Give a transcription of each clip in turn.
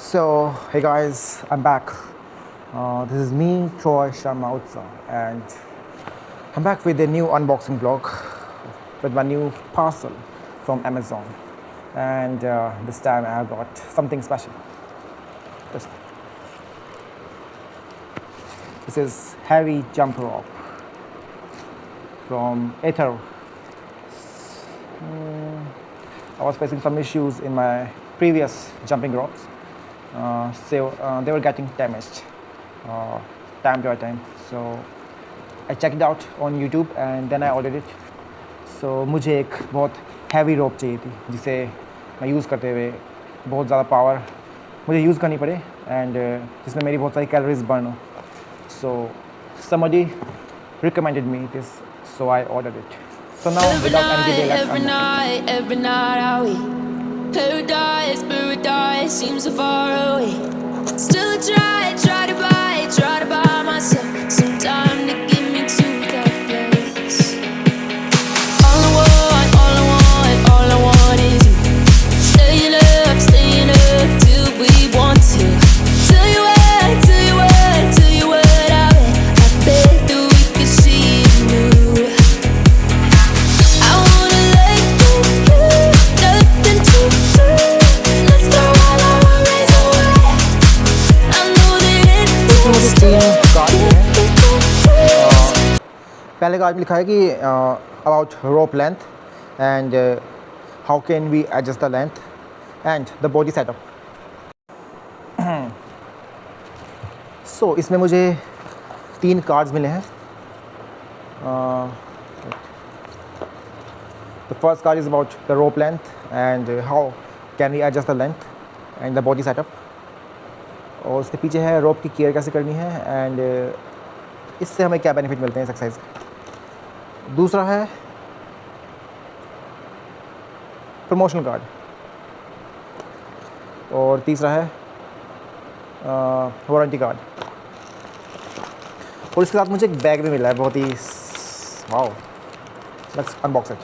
So, hey guys, I'm back. This is me, Troy Sharma Utsa, and I'm back with a new unboxing vlog with my new parcel from Amazon. And this time I have got something special. This, this is heavy jump rope from Ether. I was facing some issues in my previous jumping ropes. So they were getting damaged time to time. So I checked it out on YouTube and then I ordered it. So मुझे एक बहुत heavy रोप चाहिए थी जिसे मैं use करते हुए बहुत ज़्यादा पावर मुझे यूज़ करनी पड़े एंड जिसमें मेरी बहुत सारी कैलोरीज बर्न हो. So somebody recommended me this, so I ordered it. So now without any delay, let's unbox it. Every night are we paradise seems so far away. Still I try to buy myself some time to get me to that place. All I want is you. Staying up till we want to. Tell you what, I bet that we could see it new. I wanna let you, nothing to do. Let's go while our worries away. I know that it मुझे तीन card हैं. पहले card में लिखा है कि about rope length and how can we adjust the length and the body setup. So इसमें मुझे तीन कार्ड्स मिले हैं. The first card is about the rope length and how can we adjust the length and the body setup. और उसके पीछे है रोप की केयर कैसे करनी है एंड इससे हमें क्या बेनिफिट मिलते हैं इस एक्सरसाइज के. दूसरा है प्रमोशनल कार्ड और तीसरा है वारंटी कार्ड. और इसके साथ मुझे एक बैग भी मिला है बहुत ही wow. Let's unbox it.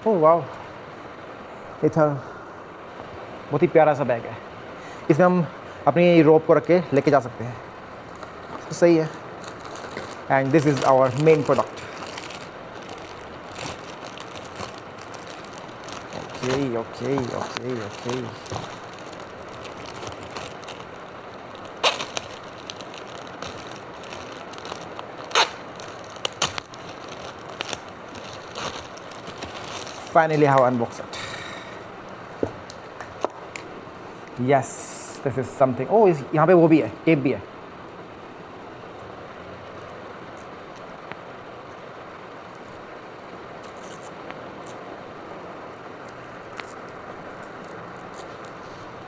Oh वाह, ये था बहुत ही प्यारा सा बैग है. इसमें हम अपनी रोप को रख के लेके जा सकते हैं. तो सही है. And this is our main product. Okay. Finally I have unboxed it. Yes, this is something. Oh, यहाँ पे वो भी है, टेप भी है.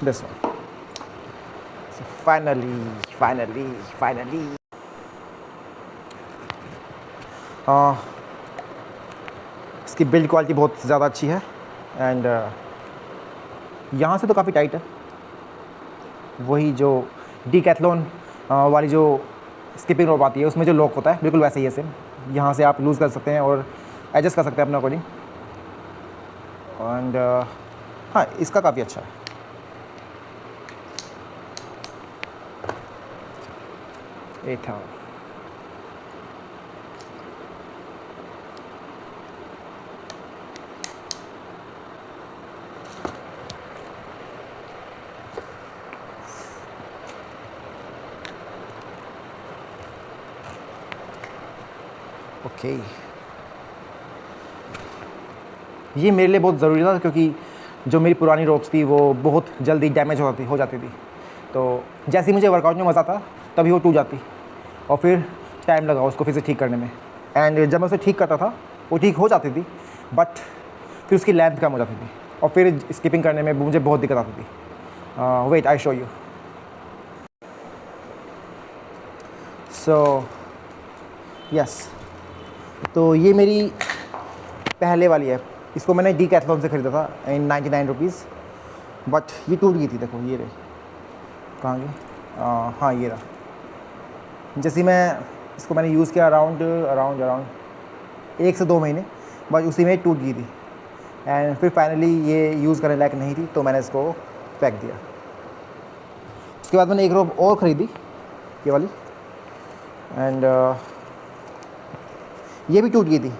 This one. So finally. इसकी बिल्ड क्वालिटी बहुत ज़्यादा अच्छी है एंड यहाँ से तो काफ़ी टाइट है. वही जो डीकैथलॉन वाली जो स्किपिंग रोप आती है उसमें जो लॉक होता है बिल्कुल वैसे ही है सेम. यहाँ से आप लूज़ कर सकते हैं और एडजस्ट कर सकते हैं अपने अकॉर्डिंग. एंड हाँ, इसका काफ़ी अच्छा है. ये था. ओके. ये मेरे लिए बहुत ज़रूरी था क्योंकि जो मेरी पुरानी रोप्स थी वो बहुत जल्दी डैमेज हो जाती थी. तो जैसे ही मुझे वर्कआउट में मज़ा था तभी वो टूट जाती और फिर टाइम लगा उसको फिर से ठीक करने में. एंड जब मैं उसे ठीक करता था वो ठीक हो जाती थी बट फिर उसकी लेंथ कम हो जाती थी और फिर स्किपिंग करने में मुझे बहुत दिक्कत आती थी. Wait, I show you. So yes, तो ये मेरी पहले वाली है. इसको मैंने डीकैथलॉन से ख़रीदा था इन 99 रुपीज़. बट ये टूट गई थी. देखो ये रही. कहाँ गई? हाँ, ये रहा. जैसे ही मैं इसको मैंने यूज़ किया अराउंड 1 से 2 महीने, बस उसी में टूट गई थी एंड फिर फाइनली ये यूज़ करने लायक नहीं थी, तो मैंने इसको फेंक दिया। उसके बाद मैंने एक रोप और ख़रीदी, ये वाली, एंड ये भी टूट गई थी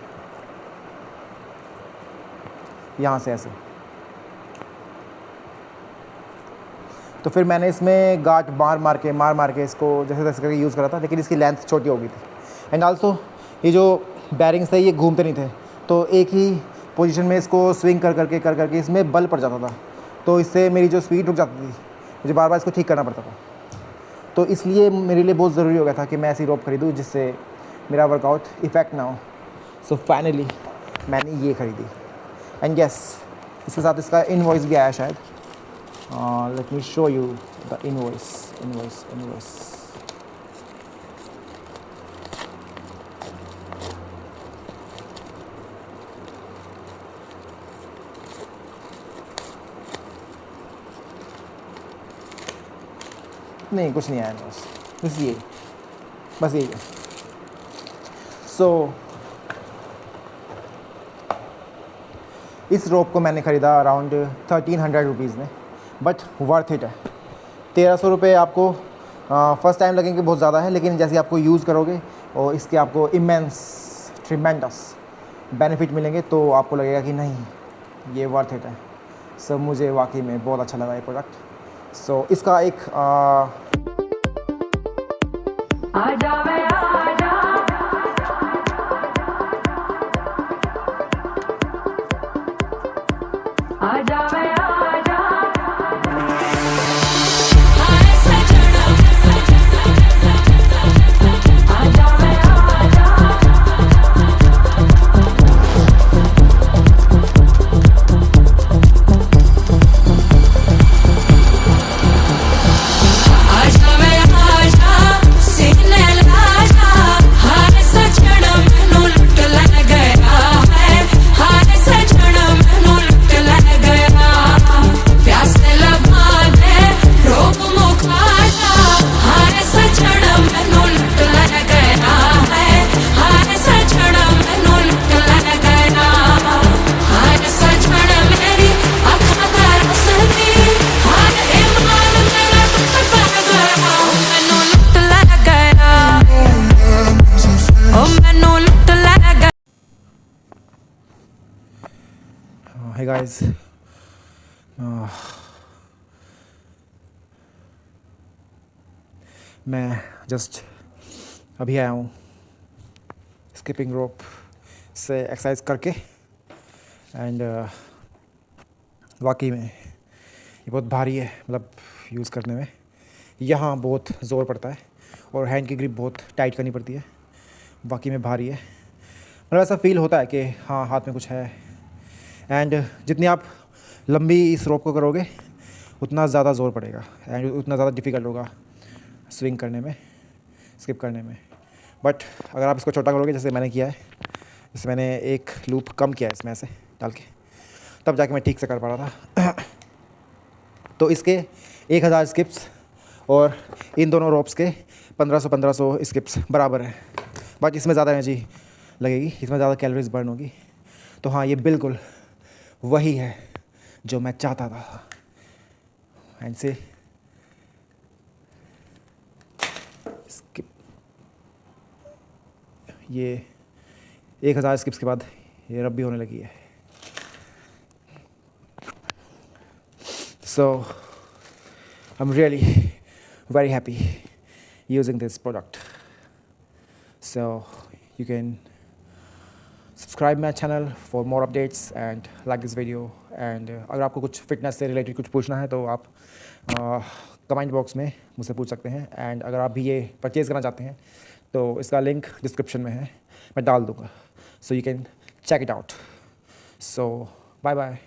यहाँ से ऐसे। तो फिर मैंने इसमें गांठ मार मार के इसको जैसे तैसे करके यूज़ करा था, लेकिन इसकी लेंथ छोटी हो गई थी। एंड आल्सो ये जो बैरिंग्स थे ये घूमते नहीं थे, तो एक ही पोजीशन में इसको स्विंग कर करके इसमें बल पड़ जाता था, तो इससे मेरी जो स्पीड रुक जाती थी, मुझे बार बार इसको ठीक करना पड़ता था। तो इसलिए मेरे लिए बहुत ज़रूरी हो गया था कि मैं ऐसी रोप ख़रीदूँ जिससे मेरा वर्कआउट इफ़ेक्ट ना हो। सो फाइनली मैंने ये ख़रीदी एंड यस, इसके साथ इसका इनवॉइस भी आया शायद। Let me show you the invoice. नहीं, कुछ नहीं आया इनवॉइस, बस यही है। सो इस रोप को मैंने ख़रीदा अराउंड 1300 रुपीज़ में, बट वर्थ इट है। 1300 रुपये आपको फ़र्स्ट टाइम लगेंगे बहुत ज़्यादा है, लेकिन जैसे आपको यूज़ करोगे और इसके आपको ट्रिमेंडस बेनिफिट मिलेंगे, तो आपको लगेगा कि नहीं ये वर्थ इट है। सो मुझे वाकई में बहुत अच्छा लगा ये प्रोडक्ट। सो इसका एक hey guys, मैं जस्ट अभी आया हूँ स्किपिंग रोप से एक्सरसाइज करके एंड वाकई में ये बहुत भारी है, मतलब यूज़ करने में यहाँ बहुत ज़ोर पड़ता है और हैंड की ग्रिप बहुत टाइट करनी पड़ती है। वाकई में भारी है, मतलब ऐसा फील होता है कि हाँ हाथ में कुछ है। एंड जितनी आप लंबी इस रोप को करोगे उतना ज़्यादा ज़ोर पड़ेगा एंड उतना ज़्यादा डिफ़िकल्ट होगा स्विंग करने में, स्किप करने में। बट अगर आप इसको छोटा करोगे जैसे मैंने किया है, जैसे मैंने एक लूप कम किया है इसमें ऐसे डाल के, तब जाके मैं ठीक से कर पा रहा था। तो इसके 1000 स्किप्स और इन दोनों रोप्स के 1500 स्किप्स बराबर हैं, बट इसमें ज़्यादा एनर्जी लगेगी, इसमें ज़्यादा कैलोरीज बर्न होगी। तो हाँ, ये बिल्कुल वही है जो मैं चाहता था। एंड से स्किप, ये 1000 स्किप्स के बाद ये रब भी होने लगी है। So I am really very happy using this product. So you can subscribe my channel for more updates and like this video. And अगर आपको कुछ फिटनेस से रिलेटेड कुछ पूछना है तो आप कमेंट बॉक्स में मुझसे पूछ सकते हैं। एंड अगर आप भी ये परचेज़ करना चाहते हैं तो इसका लिंक डिस्क्रिप्शन में है, मैं डाल दूँगा। So you can check it out. So bye bye.